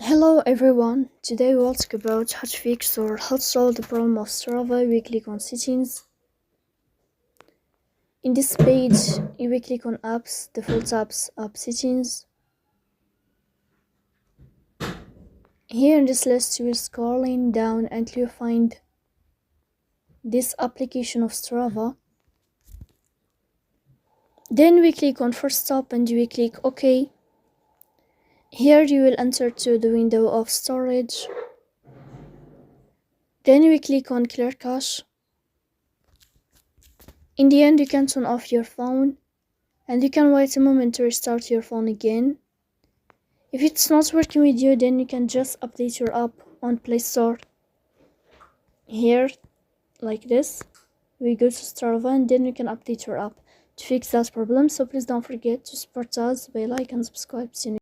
Hello everyone, today we'll talk about how to fix or how to solve the problem of Strava. We click on settings. In this page, you will click on apps, default apps, app settings. Here in this list, you will scrolling down until you find this application of Strava. Then we click on first stop and we click OK. Here you will enter to the window of storage. Then we click on clear cache. In the end, you can turn off your phone and you can wait a moment to restart your phone again. If it's not working with you, then you can just update your app on Play Store. Here, like this, we go to Strava and then you can update your app to fix that problem. So please don't forget to support us by like and subscribe. See you